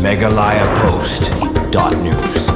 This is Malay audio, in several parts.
megalayapost.news.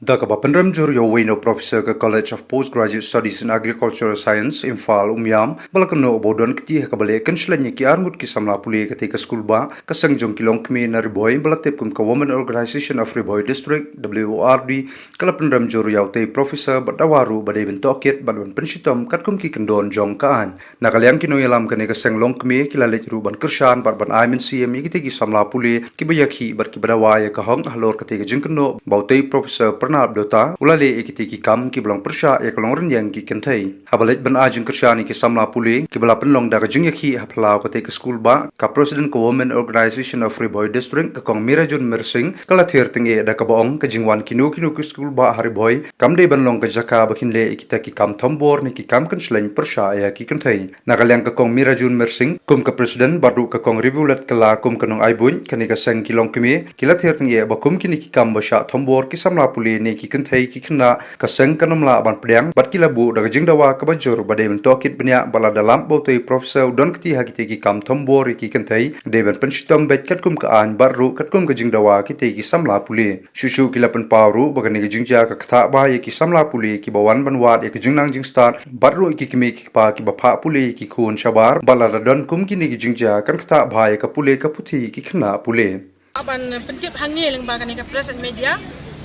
Dakaba Panram Jur Yowino Professor ke College of Postgraduate Studies in Agricultural Science Imphal Umyam balakno bodon kti kabale kanshlan ki armut ki samla puli ketika school ba kasang jong kilong kmi na riboy balatep kum ka Women Organization of Riboy District WORD kala Panram Jur yaute Professor badawaru badai bentoket badwan penshitom katkum ki kendon jong kaan nakalyang kino yalam kane kasang long kmi kilalet ruban kershan barban aimen CM ki tegi samla puli ki bayakhi bar ki badawaya ka hong halor ketika jingkno baute Professor Dota ulale ekiti ki kam ki blang persha ya kalong renyang ki kentai habalet ban ajing kershani ki samla puli ki bala penlong da jing yakhi haplau ka te school ba ka president ko Women Organization of Riboy District ka kong Mirajun Mersing kala ther tinge da ka baong ka jingwan kinu ki school ba hariboy kam de banlong ka jaka bakin le ekita ki kam thombor ni ki kam kan shlain persha ya ki kentai nagalyang ka kong Mirajun Mersing kum ka president baru ka kong rivulat kala kum kanong aibun kani ka sang kilong kimi kila ther tinge ba kum kini ki kam ba sha thombor ki samla puli ni ki kentai ki kena kaseng kanamla ban pedang bat kilabu daga jingdawa ka bajur bade mentokit benya bala dalam botoi professor don kiti hakite ki kam thombor ki kentai deben penshitom bet katkum ka an baru katkum ka jingdawa kite ki samla puli shushu kilapan pawru bagani ki jingja ka kथा ba ki samla puli ki bawan banwat ki jingnang jing start baru ki kimi ki pa ki bapha puli ki khun shabar bala don kum ki ni ki jingja kan kथा bhai ka puli ka puthi ki khna puli aban pentip hangi leng bagani ka press and media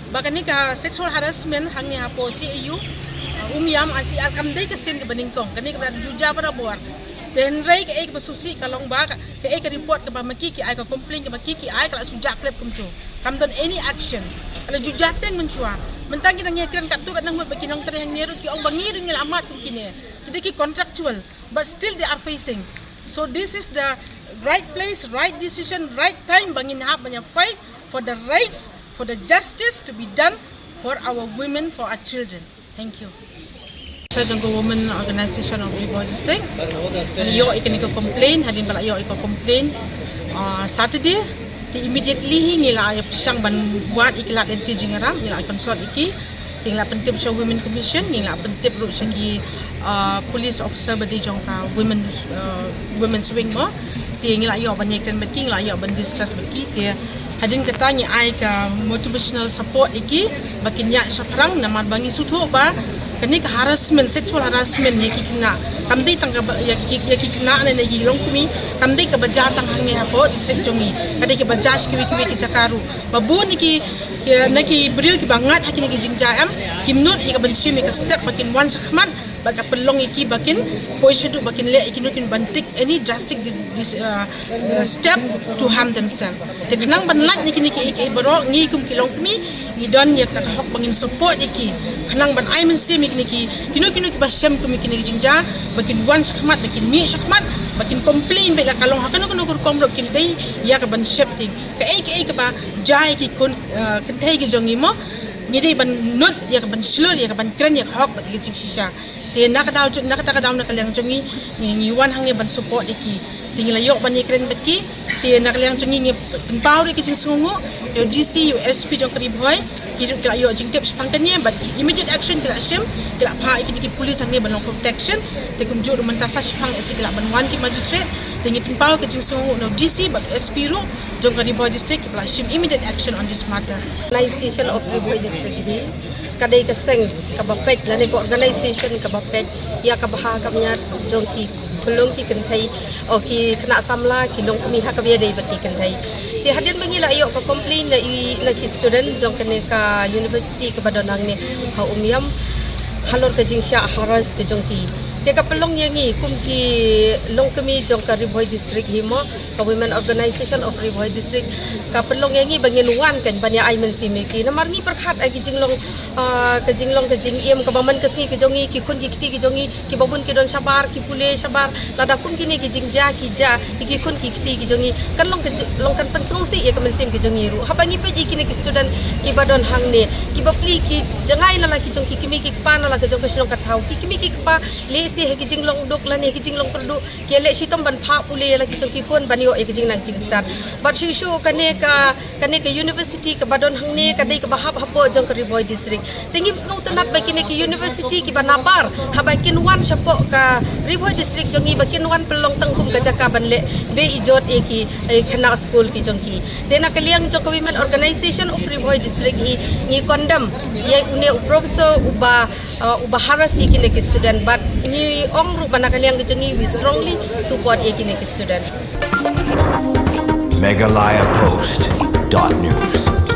bagani ka sexual harassment hangi ha po si EU umyam asi akam dei ka sen ka baningkong kani ka juja para bor then rei ka ek basusi ka long ba ka ek report ka ba makiki ai ka complain ka makiki ai ka suja klep kumtu kam don any action ala juja teng menchua mentang kita ngekran kat tu kat nang bakinong teri hang neru ki ong bangir ngil amat kum kini kita ki contractual but still they are facing so this is the right place right decision right time bangin ha banya fight for the rights for the justice to be done for our women, for our children. Thank you. President of Women Organization of Riboy District. Yo ikan complain, hadin bala yo complain. Saturday, immediately nila ay pisang ban buat ikilat enti jingaram, nila ay consult iki. Tingla pentip sa Women Commission, nila pentip ro sagi police officer badi jong ka women's wing mo. Tingla yo banyakan berki, nila yo ban discuss berki dia. Hadin katanya ai ka motivational support iki bakin yak sakrang namar bangi sutho ba kani ka harassment sexual harassment yaki kena kamdi tang ka yaki kena ne gi long kumi kamdi ka bajatang hangi hapo district jongi kadi ki bajas kiwi ki jakaru babu niki naki brio ki bangat hakini ki jingjam kimnut ika bensi mi ka step bakin wan sakhman baka pelong iki bakin poisedu bakin le iki nukin bantik any drastic step to harm themselves teknang banlat niki iki baro ngi kum kilong kumi ni don yak ta hok bangin support iki kanang ban ai men sim niki kinu ki basem kum iki jingja bakin wan sakhmat bakin mi sakhmat bakin complain be kalong hakano kuno kom ro kim dei ya ka ban shifting ka ka ba jai ki kun kentai ki jongi mo ngidei ban not ya ka ban slur ya ka ban kran ya hok ba ki sisa te nakadaw na kalyang jongi ni wan hang ni ban support iki tingila yok ban ni kran betki te nakalyang jongi ni power ki sungu DC USP jong kriboy ki kila yok jingtep spangkanya but immediate action kila sim kila pha iki ki police ang ni ban protection te kum jur mentasa spang esi kila ban wan ki magistrate tingi power ki sungu no DC but SP ro jong kriboy district kila sim immediate action on this matter organization of Riboy district ni kadai kaseng kabapek lani ko organization kabapek ya kabaha kamnya jongki kulong ki kentai o ki kena samla ki long kami ha kabia dei bati kentai ti hadin bangila ayo ko complain la ki student jong kene ka university ka badonang ni ha umyam halor ka jingsha haras ke jongki te ka pelong yangi kum ki long kami jong ka Riboy district himo ka Women Organization of Riboy district ka pelong yangi bangiluan kan banya ai men simiki namar ni perkhat ai ki jinglong ka jingiem ka baman ka si ki jongi ki kun ki kiti ki jongi ki babun ki don sabar ki pule sabar lada kum kini ki jingja ki ja ki kun ki kiti ki jongi kan long kan pensosi ya ka men sim ki jongi ru habangi pe kini ki student ki badon hang ne ki bapli ki jangai na la ki jong ki kimi ki pa na la ka jong ka sinong ka thau ki kimi ki pa le si he kijing long duk lan he kijing long perdu ki le shi tom ban pha pule la ki chong ki kon ban yo e kijing nang jing start but shu kane ka university ka badon hangne ka dei ka bahap hapo jong ka Rivoy district tingim sngau tenat ba kine ki university ki banabar ha ba kin wan shapo ka Rivoy district jong i ba kin wan pelong tangkum ka jaka ban le be ijot e ki khana school ki jong ki tena kaliang jong ka women organization of Rivoy district i ni condemn ye une professor uba harasi kine ki student but ni ong ru bana kaliang jong i we strongly support ye kine ki student Meghalaya Post.news.